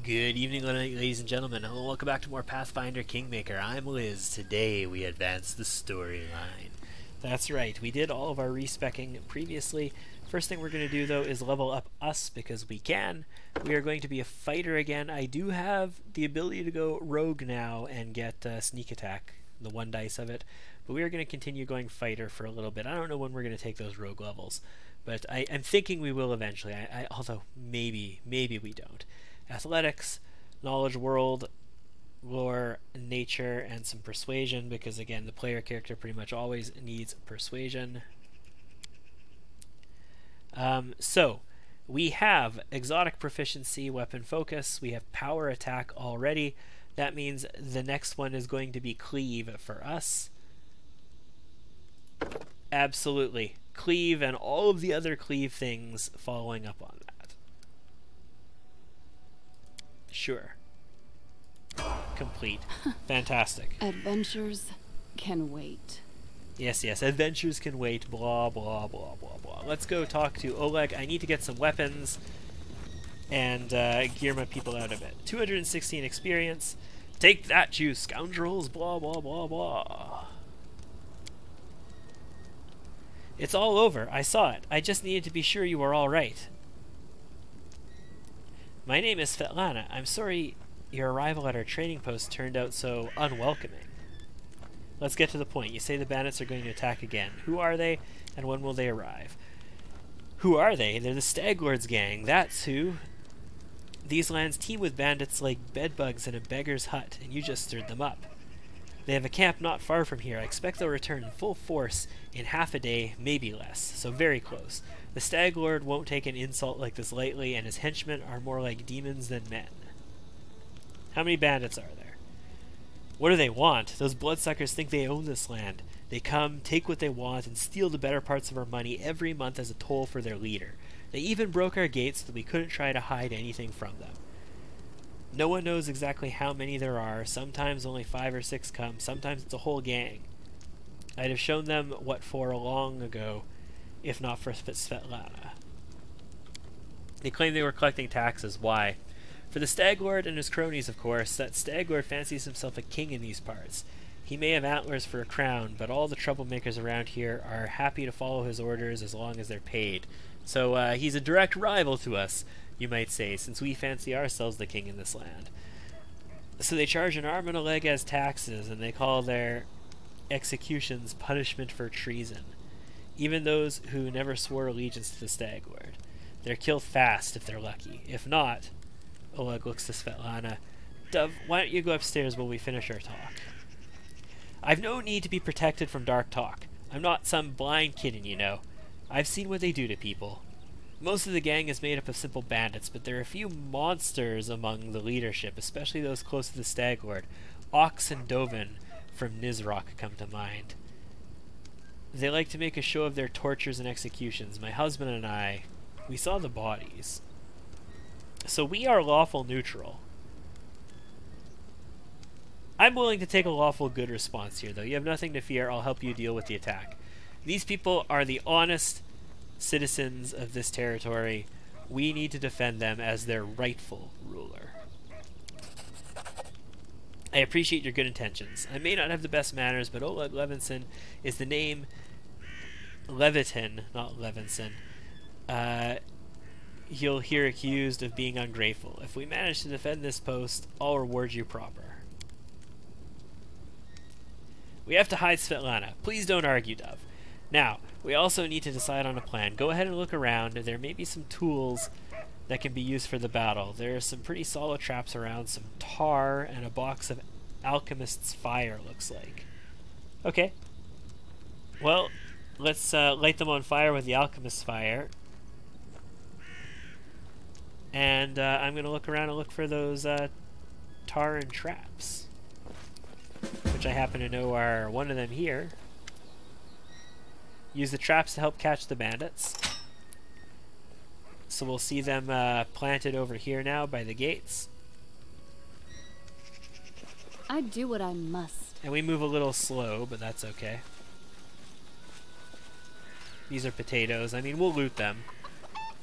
Good evening, ladies and gentlemen. Hello, welcome back to more Pathfinder Kingmaker. I'm Liz. Today we advance the storyline. That's right, we did all of our respecking previously. First thing we're going to do, though, is level up us because we can. We are going to be a fighter again. I do have the ability to go rogue now and get sneak attack, the 1 dice of it. But we are going to continue going fighter for a little bit. I don't know when we're going to take those rogue levels, but I'm thinking we will eventually. Although maybe we don't. Athletics, knowledge, world, lore, nature, and some persuasion, because again the player character pretty much always needs persuasion. So we have exotic proficiency, weapon focus, we have power attack already. That means the next one is going to be cleave for us. Absolutely. Cleave and all of the other cleave things following up on that. Sure. Complete. Fantastic. Adventures can wait. Yes, adventures can wait, blah, blah, blah, blah, blah. Let's go talk to Oleg. I need to get some weapons and gear my people out of it. 216 experience. Take that, you scoundrels, blah, blah, blah, blah. It's all over. I saw it. I just needed to be sure you were all right. My name is Svetlana. I'm sorry your arrival at our training post turned out so unwelcoming. Let's get to the point. You say the bandits are going to attack again. Who are they, and when will they arrive? Who are they? They're the Staglord's gang. That's who. These lands teem with bandits like bedbugs in a beggar's hut, and you just stirred them up. They have a camp not far from here. I expect they'll return in full force in half a day, maybe less, so very close. The Staglord won't take an insult like this lightly, and his henchmen are more like demons than men. How many bandits are there? What do they want? Those bloodsuckers think they own this land. They come, take what they want, and steal the better parts of our money every month as a toll for their leader. They even broke our gates so that we couldn't try to hide anything from them. No one knows exactly how many there are. Sometimes only 5 or 6 come. Sometimes it's a whole gang. I'd have shown them what for long ago, if not for Svetlana. They claim they were collecting taxes. Why? For the Staglord and his cronies, of course. That Staglord fancies himself a king in these parts. He may have antlers for a crown, but all the troublemakers around here are happy to follow his orders as long as they're paid. So he's a direct rival to us, you might say, since we fancy ourselves the king in this land. So they charge an arm and a leg as taxes, and they call their executions punishment for treason. Even those who never swore allegiance to the Staglord. They're killed fast if they're lucky. If not, Oleg looks to Svetlana. Dove, why don't you go upstairs while we finish our talk? I've no need to be protected from dark talk. I'm not some blind kitten, you know. I've seen what they do to people. Most of the gang is made up of simple bandits, but there are a few monsters among the leadership, especially those close to the Staglord. Ox and Dovin from Nizrok come to mind. They like to make a show of their tortures and executions. My husband and I, we saw the bodies. So we are lawful neutral. I'm willing to take a lawful good response here, though. You have nothing to fear. I'll help you deal with the attack. These people are the honest citizens of this territory. We need to defend them as their rightful ruler. I appreciate your good intentions. I may not have the best manners, but Oleg Levinson is the name. Levitin, not Levinson. You'll hear accused of being ungrateful. If we manage to defend this post, I'll reward you proper. We have to hide Svetlana. Please don't argue, Dove. Now, we also need to decide on a plan. Go ahead and look around. There may be some tools that can be used for the battle. There are some pretty solid traps around, some tar, and a box of alchemist's fire, looks like. Okay. Well, let's light them on fire with the alchemist's fire. And I'm going to look around and look for those tar and traps, which I happen to know are one of them here. Use the traps to help catch the bandits. So we'll see them planted over here now by the gates. I do what I must. And we move a little slow, but that's okay. These are potatoes. I mean, we'll loot them.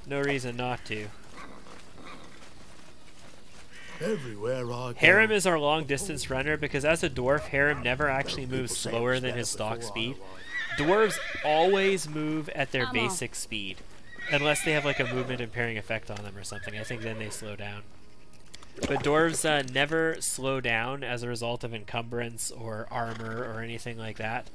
No reason not to. Everywhere I go. Harem is our long distance runner because as a dwarf, Harem never actually moves slower than his stock speed. Dwarves always move at their basic speed. Unless they have like a movement impairing effect on them or something. I think then they slow down. But dwarves never slow down as a result of encumbrance or armor or anything like that.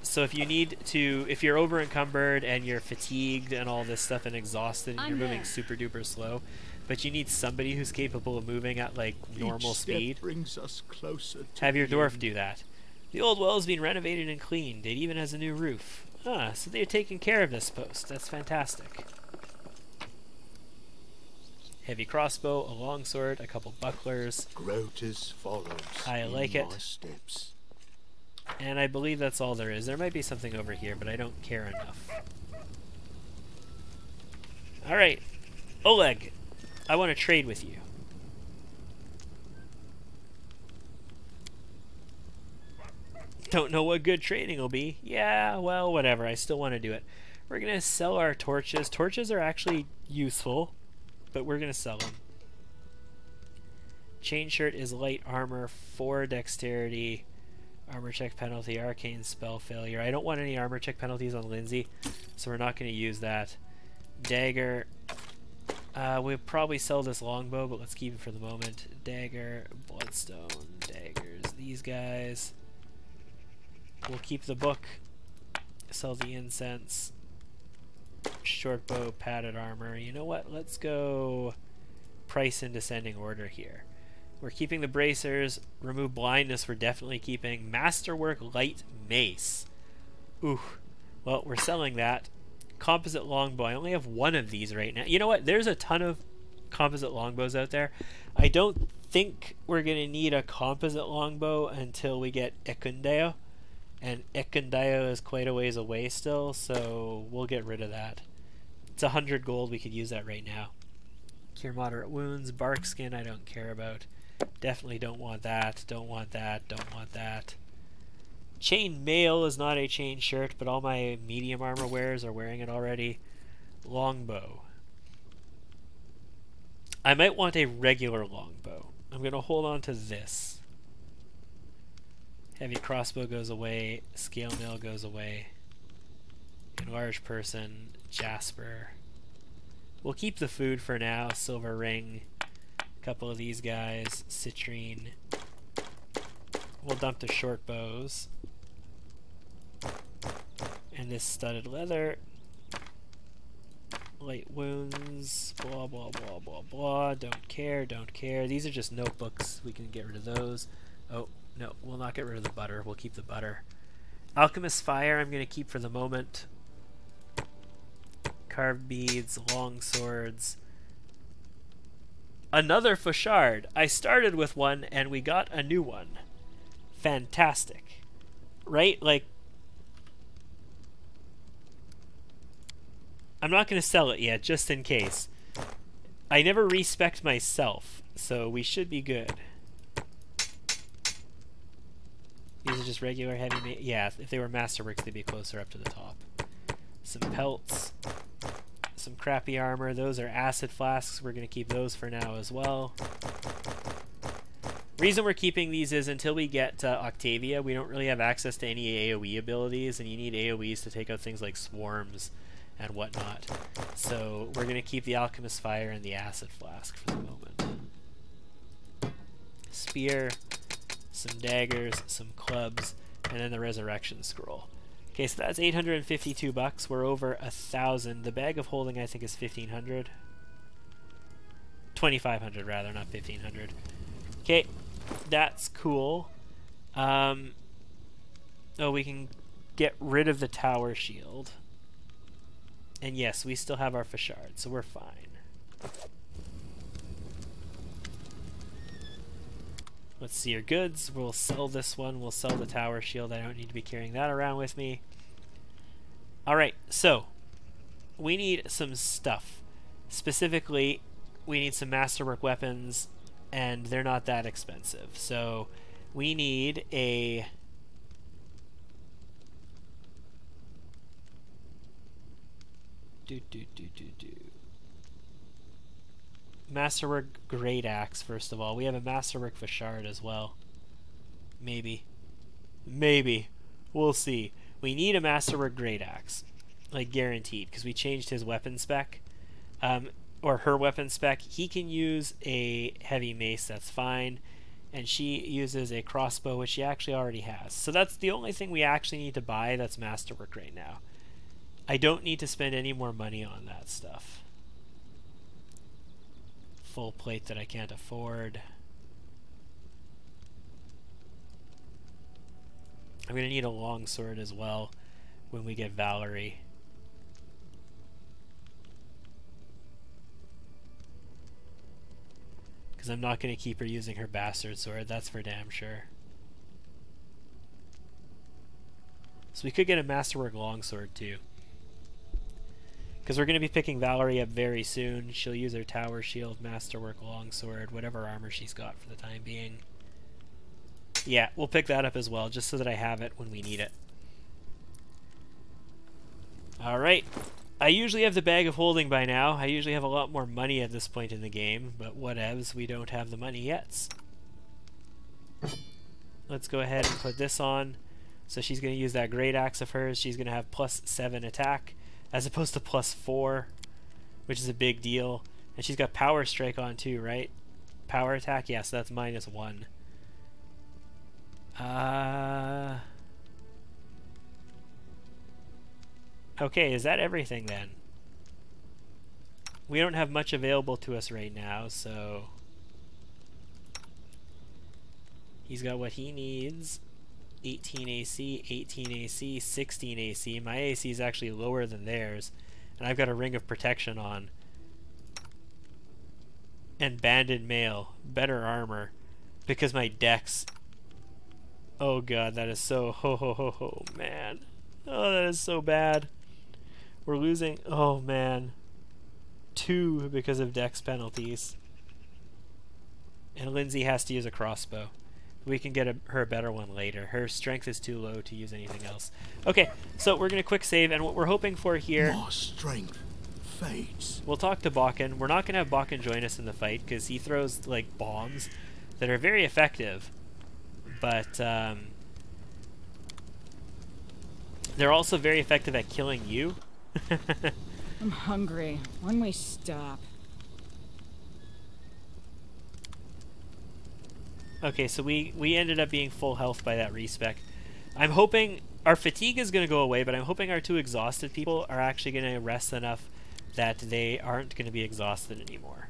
So if you need to, if you're over encumbered and you're fatigued and all this stuff and exhausted and you're moving super duper slow, but you need somebody who's capable of moving at like normal speed, brings us closer to have your dwarf do that. The old well's been renovated and cleaned. It even has a new roof. Ah, so they're taking care of this post. That's fantastic. Heavy crossbow, a longsword, a couple bucklers. Grotus follows. I like in it. my steps. And I believe that's all there is. There might be something over here, but I don't care enough. Alright. Oleg, I want to trade with you. Don't know what good trading will be. Yeah, well, whatever. I still want to do it. We're going to sell our torches. Torches are actually useful, but we're going to sell them. Chain shirt is light armor, 4 dexterity, armor check penalty, arcane spell failure. I don't want any armor check penalties on Lindsay, so we're not going to use that. Dagger. We'll probably sell this longbow, but let's keep it for the moment. Dagger, bloodstone, daggers, these guys. We'll keep the book, sell the incense, short bow, padded armor. You know what? Let's go price in descending order here. We're keeping the bracers. Remove blindness. We're definitely keeping. Masterwork light mace. Ooh. Well, we're selling that. Composite longbow. I only have one of these right now. You know what? There's a ton of composite longbows out there. I don't think we're going to need a composite longbow until we get Ekundeo. And Ekundeo is quite a ways away still, so we'll get rid of that. It's 100 gold. We could use that right now. Cure moderate wounds. Bark skin I don't care about. Definitely don't want that. Don't want that. Don't want that. Chain mail is not a chain shirt, but all my medium armor wearers are wearing it already. Longbow. I might want a regular longbow. I'm going to hold on to this. Heavy crossbow goes away. Scale mail goes away. Enlarged person. Jasper. We'll keep the food for now. Silver ring. A couple of these guys. Citrine. We'll dump the short bows. And this studded leather. Light wounds. Blah, blah, blah, blah, blah. Don't care, don't care. These are just notebooks. We can get rid of those. Oh, no. We'll not get rid of the butter. We'll keep the butter. Alchemist fire I'm going to keep for the moment. Carved beads. Long swords. Another Fauchard. I started with one and we got a new one. Fantastic. Right? Like, I'm not going to sell it yet, just in case. I never respect myself, so we should be good. These are just regular heavy... Yeah, if they were masterworks, they'd be closer up to the top. Some pelts. Some crappy armor. Those are acid flasks. We're going to keep those for now as well. Reason we're keeping these is until we get Octavia, we don't really have access to any AoE abilities, and you need AoEs to take out things like swarms and whatnot. So we're going to keep the Alchemist Fire and the Acid Flask for the moment. Spear, some daggers, some clubs, and then the Resurrection Scroll. Okay, so that's 852 bucks. We're over 1,000. The bag of holding I think is 1,500. 2,500 rather, not 1,500. Okay, that's cool. Oh, we can get rid of the tower shield. And yes, we still have our Fauchard, so we're fine. Let's see your goods. We'll sell this one. We'll sell the tower shield. I don't need to be carrying that around with me. Alright, so we need some stuff. Specifically, we need some masterwork weapons, and they're not that expensive. So we need a... Masterwork Great Axe, first of all. We have a Masterwork Vashard as well. Maybe. Maybe. We'll see. We need a Masterwork Great Axe. Like, guaranteed, because we changed his weapon spec. Or her weapon spec. He can use a heavy mace, that's fine. And she uses a crossbow, which she actually already has. So that's the only thing we actually need to buy that's Masterwork right now. I don't need to spend any more money on that stuff. Full plate that I can't afford. I'm going to need a longsword as well when we get Valerie. Because I'm not going to keep her using her bastard sword, that's for damn sure. So we could get a Masterwork longsword too. Because we're going to be picking Valerie up very soon. She'll use her tower shield, Masterwork longsword, whatever armor she's got for the time being. Yeah, we'll pick that up as well, just so that I have it when we need it. Alright. I usually have the bag of holding by now. I usually have a lot more money at this point in the game, but whatevs, we don't have the money yet. Let's go ahead and put this on. So she's going to use that great axe of hers. She's going to have +7 attack, as opposed to +4, which is a big deal. And she's got power strike on too, right? Power attack? Yeah, so that's -1. Okay, is that everything then? We don't have much available to us right now, so... He's got what he needs. 18 AC, 18 AC, 16 AC. My AC is actually lower than theirs. And I've got a ring of protection on. And banded mail. Better armor. Because my dex... Oh god, that is so... Ho ho ho ho, man. Oh, that is so bad. We're losing... Oh man. 2 because of dex penalties. And Lindsay has to use a crossbow. We can get her a better one later. Her strength is too low to use anything else. Okay, so we're going to quick save, and what we're hoping for here... More strength fades. We'll talk to Bakken. We're not going to have Bakken join us in the fight, because he throws, like, bombs that are very effective. But, they're also very effective at killing you. I'm hungry. When we stop. Okay, so we ended up being full health by that respec. I'm hoping our fatigue is going to go away, but I'm hoping our 2 exhausted people are actually going to rest enough that they aren't going to be exhausted anymore.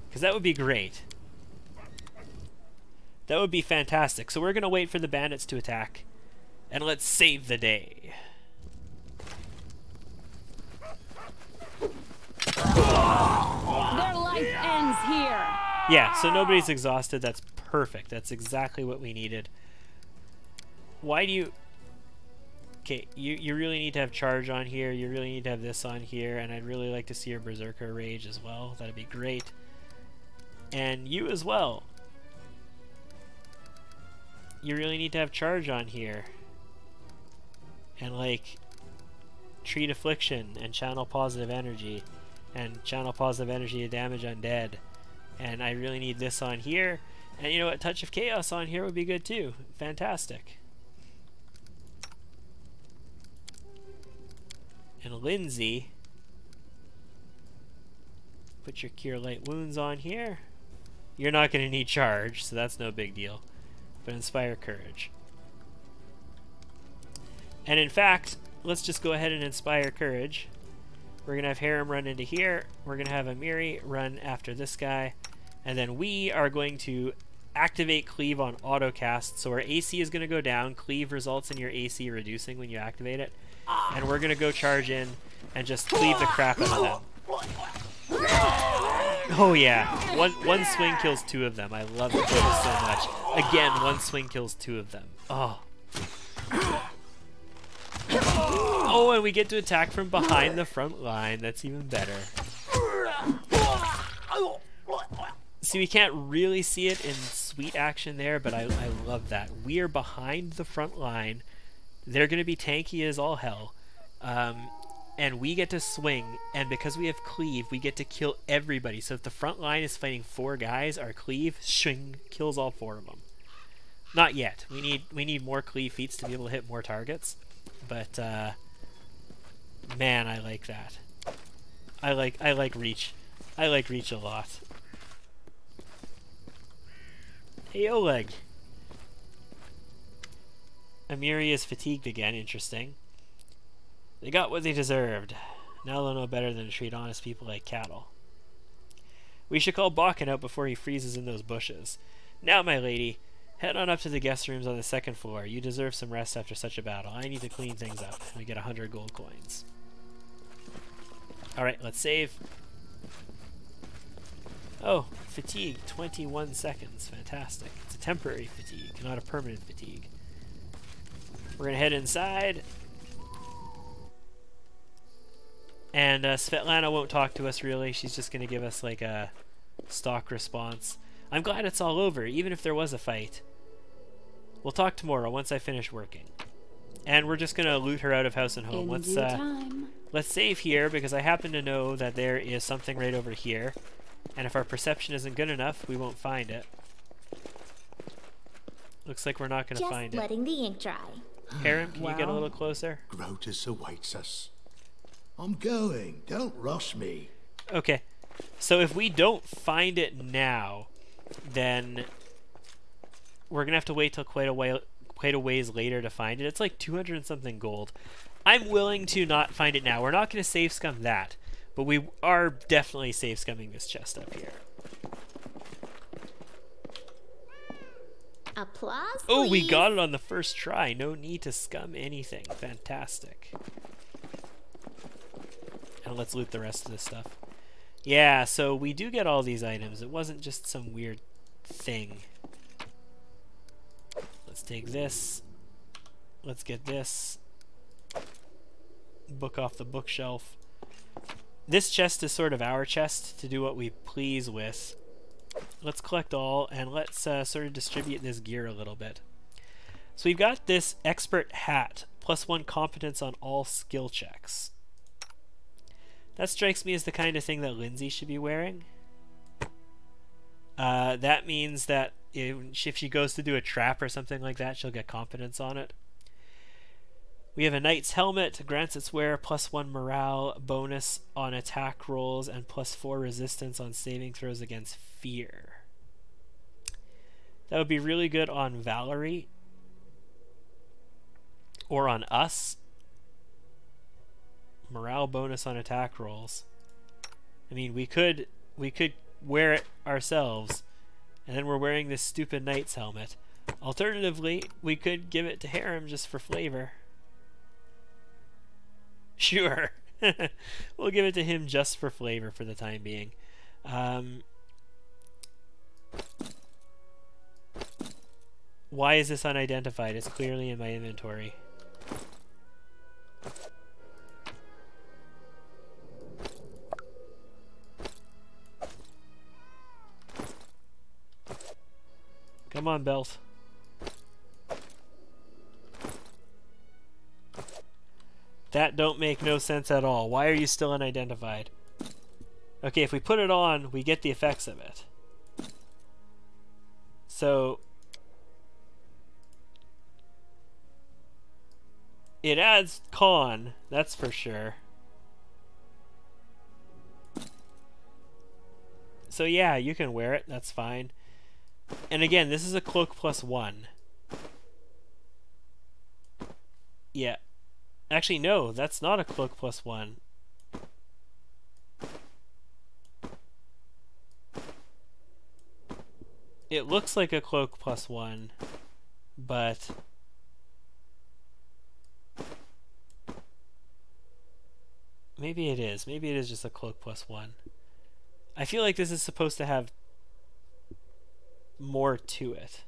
Because that would be great. That would be fantastic. So we're going to wait for the bandits to attack. And let's save the day. Their life ends here. Yeah, so nobody's exhausted. That's perfect. That's exactly what we needed. Why do you... Okay, you really need to have charge on here. You really need to have this on here. And I'd really like to see your Berserker Rage as well. That'd be great. And you as well. You really need to have charge on here. And like... Treat Affliction and channel positive energy. And channel positive energy to damage undead. And I really need this on here. And you know what? Touch of Chaos on here would be good too. Fantastic. And Lindsay. Put your Cure Light Wounds on here. You're not going to need charge, so that's no big deal. But Inspire Courage. And in fact, let's just go ahead and Inspire Courage. We're going to have Harem run into here. We're going to have Amiri run after this guy. And then we are going to activate Cleave on autocast. So our AC is going to go down. Cleave results in your AC reducing when you activate it. And we're going to go charge in and just cleave the crap out of them. Oh yeah. One swing kills 2 of them. I love it so much. Again, 1 swing kills 2 of them. Oh. Oh, and we get to attack from behind the front line. That's even better. See, we can't really see it in sweet action there, but I love that. We are behind the front line. They're going to be tanky as all hell. and we get to swing, and because we have cleave, we get to kill everybody. So if the front line is fighting 4 guys, our cleave swing kills all 4 of them. Not yet. We need more cleave feats to be able to hit more targets. But man, I like that. I like reach. I like reach a lot. Hey, Oleg. Amiri is fatigued again. Interesting. They got what they deserved. Now they'll know better than to treat honest people like cattle. We should call Bakken out before he freezes in those bushes. Now, my lady, head on up to the guest rooms on the 2nd floor. You deserve some rest after such a battle. I need to clean things up. I get 100 gold coins. Alright, let's save. Oh, fatigue, 21 seconds. Fantastic. It's a temporary fatigue, not a permanent fatigue. We're going to head inside. And Svetlana won't talk to us, really. She's just going to give us, like, a stock response. I'm glad it's all over, even if there was a fight. We'll talk tomorrow once I finish working. And we're just going to loot her out of house and home. Let's save here, because I happen to know that there is something right over here. And if our perception isn't good enough, we won't find it. Looks like we're not going to find it. Just letting the ink dry. Harem, can you get a little closer? Grotus awaits us. I'm going. Don't rush me. Okay. So if we don't find it now, then we're going to have to wait till quite a ways later to find it. It's like 200 and something gold. I'm willing to not find it now. We're not going to save scum that, but we are definitely save scumming this chest up here. Applause, Oh, we please. got it on the first try. No need to scum anything. Fantastic. And let's loot the rest of this stuff. Yeah, so we do get all these items. It wasn't just some weird thing. Let's take this. Let's get this. Book off the bookshelf. This chest is sort of our chest to do what we please with. Let's collect all, and let's sort of distribute this gear a little bit. So we've got this expert hat, +1 competence on all skill checks. That strikes me as the kind of thing that Lindsay should be wearing. That means that if she goes to do a trap or something like that, she'll get competence on it. We have a knight's helmet, grants its wearer +1 morale bonus on attack rolls and +4 resistance on saving throws against fear. That would be really good on Valerie or on us. Morale bonus on attack rolls. I mean, we could wear it ourselves, and then we're wearing this stupid knight's helmet. Alternatively, we could give it to Harem just for flavor. Sure. We'll give it to him just for flavor for the time being. Why is this unidentified? It's clearly in my inventory. Come on, belt. That don't make no sense at all. Why are you still unidentified? Okay, if we put it on, we get the effects of it. So it adds con, that's for sure. So yeah, you can wear it, that's fine. And again, this is a cloak +1. Yeah. Actually, no, that's not a cloak +1. It looks like a cloak +1, but maybe it is. Maybe it is just a cloak +1. I feel like this is supposed to have more to it.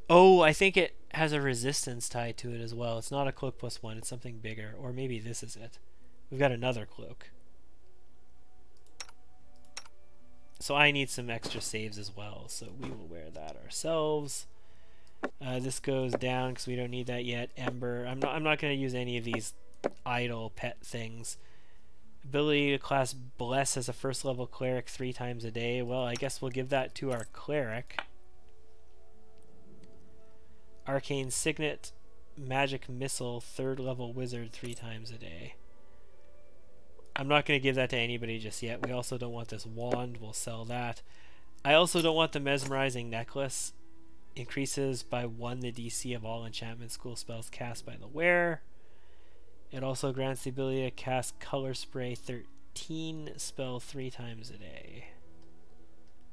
Oh, I think it has a resistance tied to it as well. It's not a cloak +1, it's something bigger. Or maybe this is it. We've got another cloak. So I need some extra saves as well, so we will wear that ourselves. This goes down because we don't need that yet. Ember. I'm not going to use any of these idle pet things. Ability to class Bless as a first level cleric 3 times a day. Well, I guess we'll give that to our cleric. Arcane Signet, Magic Missile, 3rd level wizard 3 times a day. I'm not going to give that to anybody just yet. We also don't want this wand. We'll sell that. I also don't want the Mesmerizing Necklace. Increases by 1 the DC of all enchantment school spells cast by the wearer. It also grants the ability to cast Color Spray 13 spell 3 times a day.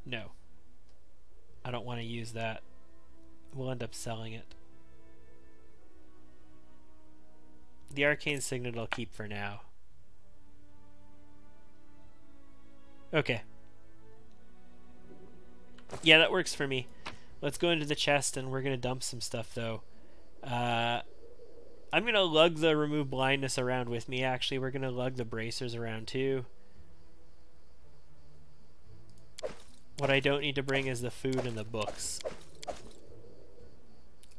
No. I don't want to use that. We'll end up selling it. The Arcane Signet I'll keep for now. Okay. Yeah, that works for me. Let's go into the chest, and we're going to dump some stuff, though. I'm going to lug the Remove Blindness around with me, actually. We're going to lug the bracers around, too. What I don't need to bring is the food and the books.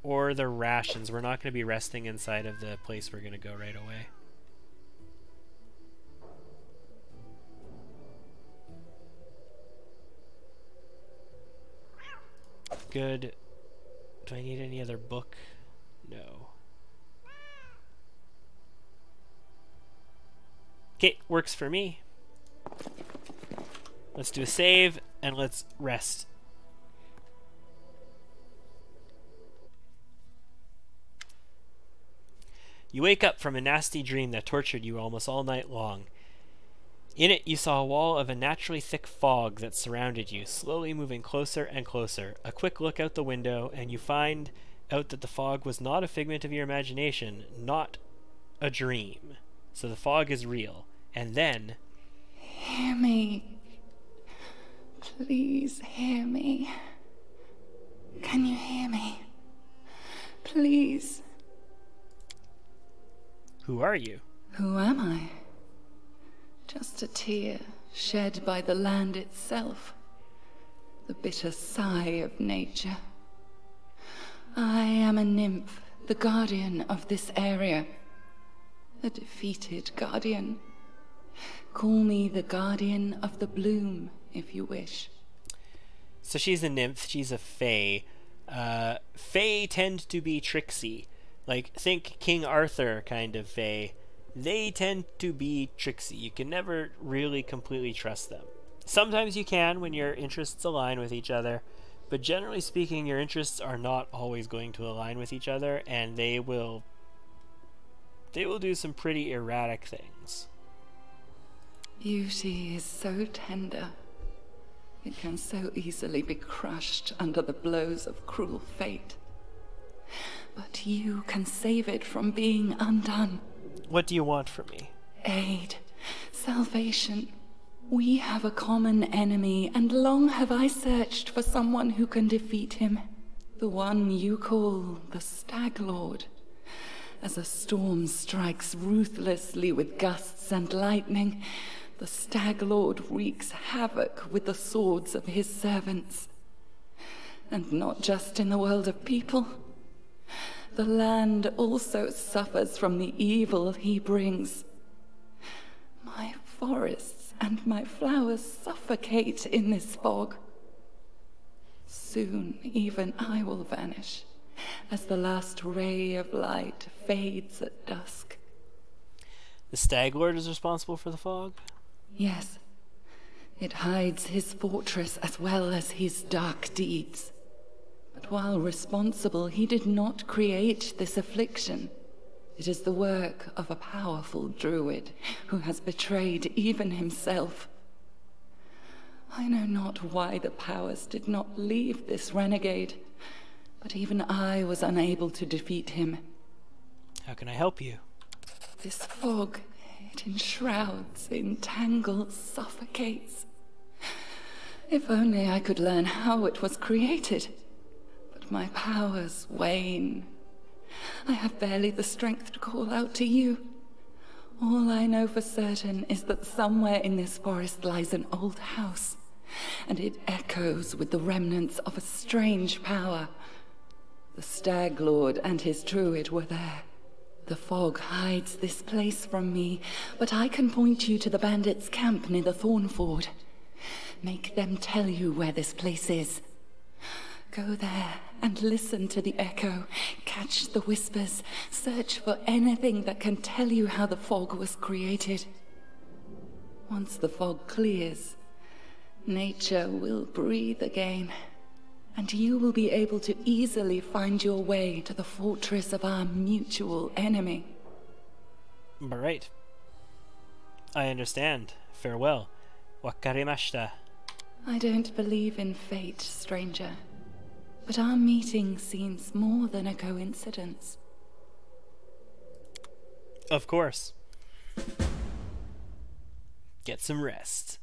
Or the rations. We're not going to be resting inside of the place we're going to go right away. Good. Do I need any other book? No. Okay, works for me. Let's do a save and let's rest. You wake up from a nasty dream that tortured you almost all night long. In it, you saw a wall of a naturally thick fog that surrounded you, slowly moving closer and closer. A quick look out the window, and you find out that the fog was not a figment of your imagination, not a dream. So the fog is real. And then... Hear me. Please hear me. Can you hear me? Please. Who are you? Who am I? Just a tear shed by the land itself. The bitter sigh of nature. I am a nymph, the guardian of this area. A defeated guardian. Call me the guardian of the bloom, if you wish. So she's a nymph, she's a fae. Fae tend to be tricksy. Like, think King Arthur kind of fae. They tend to be tricksy. You can never really completely trust them. Sometimes you can when your interests align with each other, but generally speaking, your interests are not always going to align with each other, and they will do some pretty erratic things. Beauty is so tender. It can so easily be crushed under the blows of cruel fate. But you can save it from being undone. What do you want from me? Aid, salvation. We have a common enemy, and long have I searched for someone who can defeat him. The one you call the Stag Lord. As a storm strikes ruthlessly with gusts and lightning, the Stag Lord wreaks havoc with the swords of his servants. And not just in the world of people. The land also suffers from the evil he brings. My forests and my flowers suffocate in this fog. Soon even I will vanish, as the last ray of light fades at dusk. The Stag Lord is responsible for the fog? Yes. It hides his fortress as well as his dark deeds. But while responsible, he did not create this affliction. It is the work of a powerful druid who has betrayed even himself. I know not why the powers did not leave this renegade, but even I was unable to defeat him. How can I help you? This fog, it enshrouds, entangles, suffocates. If only I could learn how it was created. But my powers wane. I have barely the strength to call out to you. All I know for certain is that somewhere in this forest lies an old house, and it echoes with the remnants of a strange power. The Stag Lord and his druid were there. The fog hides this place from me, but I can point you to the bandits' camp near the Thornford. Make them tell you where this place is. Go there and listen to the echo, catch the whispers, search for anything that can tell you how the fog was created. Once the fog clears, nature will breathe again, and you will be able to easily find your way to the fortress of our mutual enemy. Right. I understand. Farewell. Wakarimashita. I don't believe in fate, stranger. But our meeting seems more than a coincidence. Of course. Get some rest.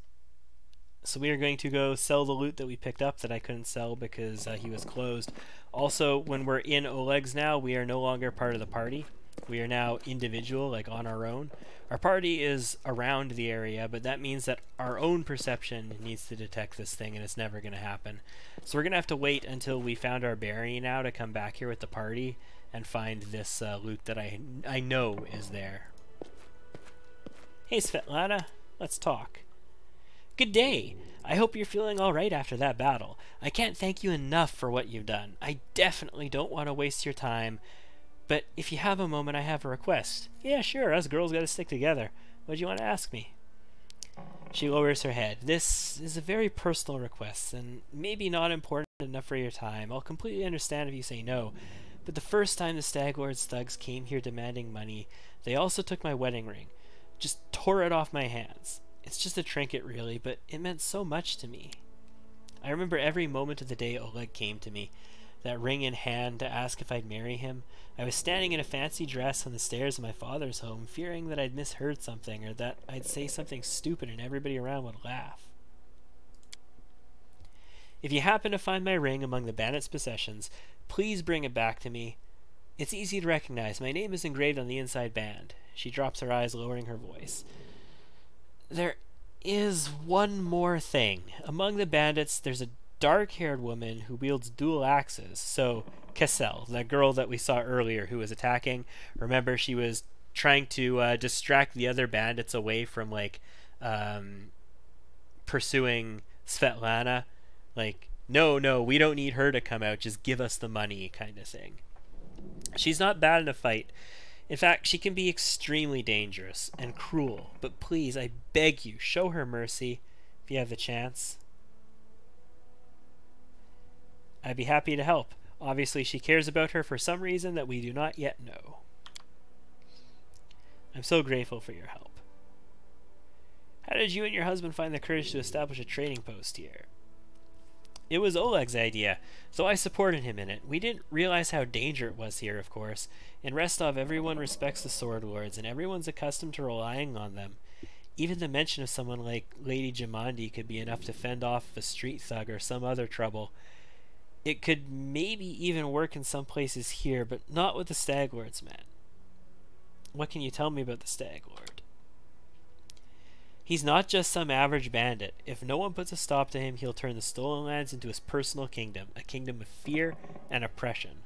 So we are going to go sell the loot that we picked up that I couldn't sell because he was closed. Also, when we're in Oleg's now, we are no longer part of the party. We are now individual, like on our own. Our party is around the area, but that means that our own perception needs to detect this thing, and it's never going to happen. So we're going to have to wait until we found our bearing now to come back here with the party and find this loot that I know is there. Hey Svetlana, let's talk. Good day. I hope you're feeling alright after that battle. I can't thank you enough for what you've done. I definitely don't want to waste your time. But if you have a moment, I have a request. Yeah, sure, us girls gotta stick together. What do you want to ask me? She lowers her head. This is a very personal request, and maybe not important enough for your time. I'll completely understand if you say no. But the first time the Stag Lord's thugs came here demanding money, they also took my wedding ring. Just tore it off my hands. It's just a trinket, really, but it meant so much to me. I remember every moment of the day Oleg came to me, that ring in hand, to ask if I'd marry him. I was standing in a fancy dress on the stairs of my father's home, fearing that I'd misheard something, or that I'd say something stupid and everybody around would laugh. If you happen to find my ring among the bandits' possessions, please bring it back to me. It's easy to recognize. My name is engraved on the inside band. She drops her eyes, lowering her voice. There is one more thing. Among the bandits, there's a dark-haired woman who wields dual axes. So, Cassel, that girl that we saw earlier who was attacking, remember she was trying to distract the other bandits away from, like, pursuing Svetlana. Like, no, we don't need her to come out, just give us the money kind of thing. She's not bad in a fight. In fact, she can be extremely dangerous and cruel, but please, I beg you, show her mercy if you have the chance. I'd be happy to help. Obviously, she cares about her for some reason that we do not yet know. I'm so grateful for your help. How did you and your husband find the courage to establish a trading post here? It was Oleg's idea, so I supported him in it. We didn't realize how dangerous it was here, of course. In Restov, everyone respects the Sword Lords, and everyone's accustomed to relying on them. Even the mention of someone like Lady Jamandi could be enough to fend off a street thug or some other trouble. It could maybe even work in some places here, but not with the Stag Lord's men. What can you tell me about the Stag Lord? He's not just some average bandit. If no one puts a stop to him, he'll turn the stolen lands into his personal kingdom, a kingdom of fear and oppression.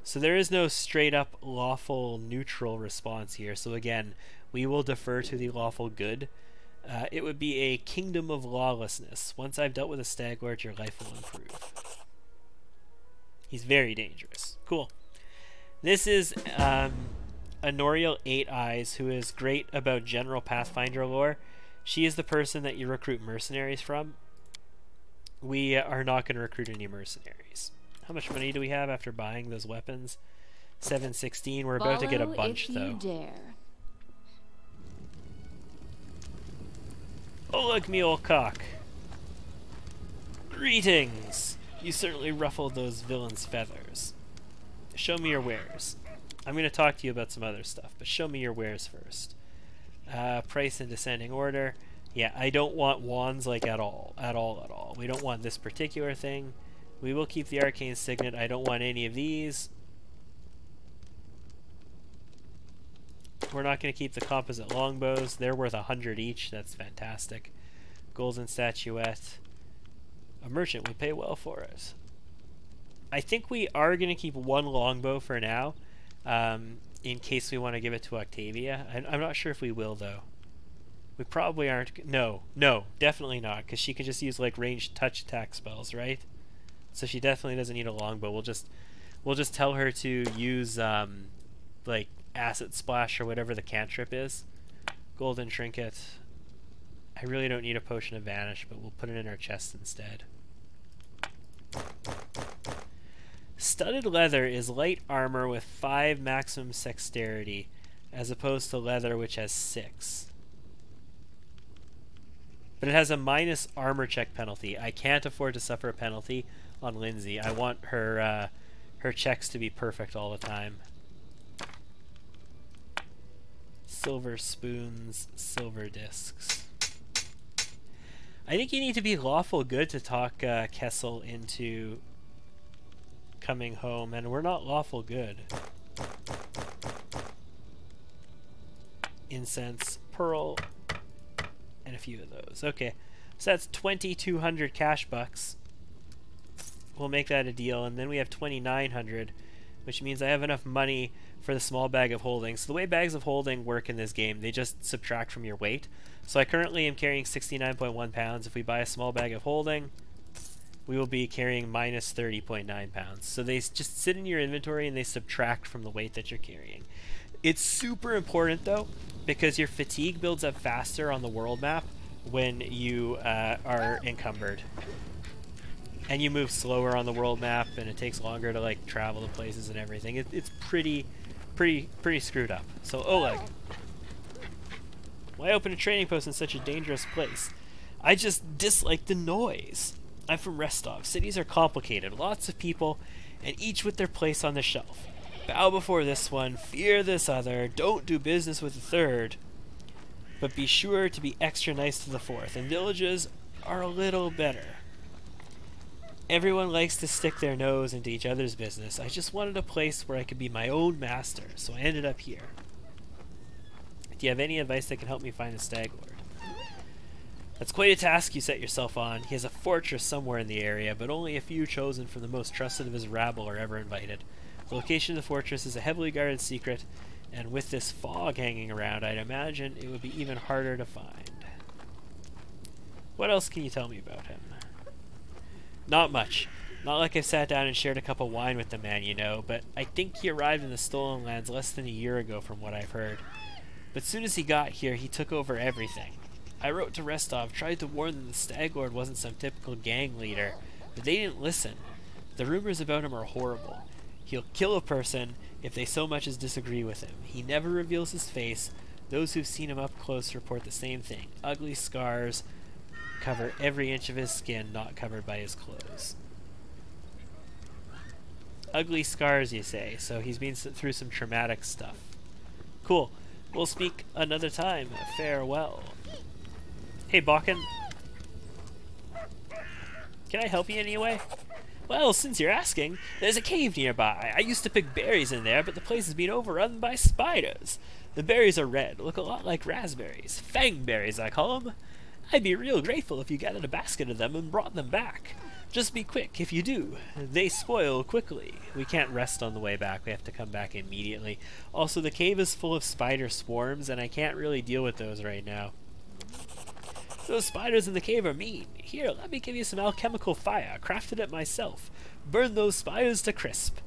So there is no straight-up lawful neutral response here. So again, we will defer to the lawful good. It would be a kingdom of lawlessness. Once I've dealt with a Stag Lord, your life will improve. He's very dangerous. Cool. This is Anoriel 8 Eyes, who is great about general Pathfinder lore. She is the person that you recruit mercenaries from. We are not going to recruit any mercenaries. How much money do we have after buying those weapons? 716. We're about to get a bunch, though. Oh, look, me old cock. Greetings. You certainly ruffled those villains' feathers. Show me your wares. I'm going to talk to you about some other stuff, but show me your wares first. Price in descending order. Yeah, I don't want wands, like, at all. At all. We don't want this particular thing. We will keep the arcane signet. I don't want any of these. We're not going to keep the composite longbows. They're worth 100 each. That's fantastic. Golden statuette. A merchant would pay well for it. I think we are going to keep one longbow for now, in case we want to give it to Octavia. I'm not sure if we will, though. We probably aren't. No, definitely not, because she can just use like ranged touch attack spells, right? So she definitely doesn't need a longbow. We'll just tell her to use like acid splash or whatever the cantrip is. Golden trinket. I really don't need a potion of vanish, but we'll put it in our chest instead. Studded leather is light armor with 5 maximum dexterity, as opposed to leather which has 6. But it has a minus armor check penalty. I can't afford to suffer a penalty on Lindsay. I want her her checks to be perfect all the time. Silver spoons, silver discs. I think you need to be lawful good to talk Kessel into coming home, and we're not lawful good. Incense, pearl, and a few of those. Okay, so that's 2,200 cash bucks. We'll make that a deal, and then we have 2,900, which means I have enough money for the small bag of holding. So the way bags of holding work in this game, they just subtract from your weight. So I currently am carrying 69.1 pounds. If we buy a small bag of holding, we will be carrying minus 30.9 pounds. So they just sit in your inventory and they subtract from the weight that you're carrying. It's super important though, because your fatigue builds up faster on the world map when you are encumbered. And you move slower on the world map, and it takes longer to like travel to places and everything. It's pretty screwed up. So Oleg, why open a trading post in such a dangerous place? I just dislike the noise. I'm from Rostov. Cities are complicated, lots of people, and each with their place on the shelf. Bow before this one, fear this other, don't do business with the third, but be sure to be extra nice to the fourth, and villages are a little better. Everyone likes to stick their nose into each other's business. I just wanted a place where I could be my own master, so I ended up here. Do you have any advice that can help me find the Stag Lord? That's quite a task you set yourself on. He has a fortress somewhere in the area, but only a few chosen from the most trusted of his rabble are ever invited. The location of the fortress is a heavily guarded secret, and with this fog hanging around, I'd imagine it would be even harder to find. What else can you tell me about him? Not much. Not like I've sat down and shared a cup of wine with the man, you know, but I think he arrived in the Stolen Lands less than a year ago from what I've heard. But soon as he got here, he took over everything. I wrote to Rostov, tried to warn them the Stag Lord wasn't some typical gang leader, but they didn't listen. The rumors about him are horrible. He'll kill a person if they so much as disagree with him. He never reveals his face. Those who've seen him up close report the same thing. Ugly scars cover every inch of his skin not covered by his clothes. Ugly scars, you say, so he's been through some traumatic stuff. Cool. We'll speak another time. Farewell. Hey, Bakken. Can I help you in any way? Well, since you're asking, there's a cave nearby. I used to pick berries in there, but the place has been overrun by spiders. The berries are red, look a lot like raspberries. Fangberries, I call them. I'd be real grateful if you gathered a basket of them and brought them back. Just be quick if you do. They spoil quickly. We can't rest on the way back. We have to come back immediately. Also, the cave is full of spider swarms, and I can't really deal with those right now. Those spiders in the cave are mean. Here, let me give you some alchemical fire. Crafted it myself. Burn those spiders to crisp.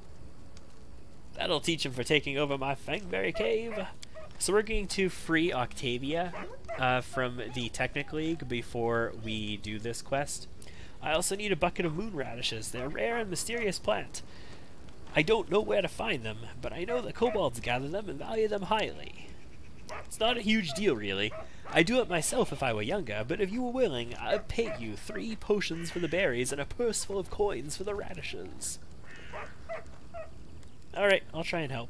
That'll teach him for taking over my Fangberry cave. So we're going to free Octavia from the Technic League before we do this quest. I also need a bucket of moon radishes. They're a rare and mysterious plant. I don't know where to find them, but I know that kobolds gather them and value them highly. It's not a huge deal, really. I'd do it myself if I were younger, but if you were willing, I'd pay you 3 potions for the berries and a purse full of coins for the radishes. Alright, I'll try and help.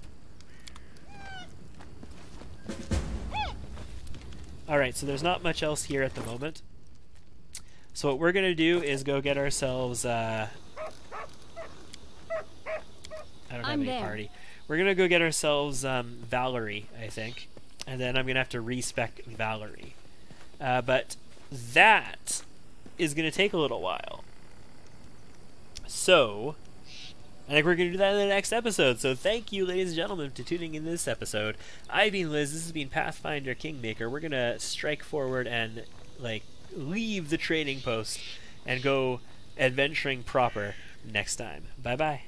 Alright, so there's not much else here at the moment. So what we're going to do is go get ourselves, I don't have any party. We're going to go get ourselves Valerie, I think. And then I'm going to have to respec Valerie. But that is going to take a little while. So, I think we're going to do that in the next episode. So thank you, ladies and gentlemen, for tuning in this episode. I've been Liz. This has been Pathfinder Kingmaker. We're going to strike forward and leave the trading post and go adventuring proper next time. Bye-bye.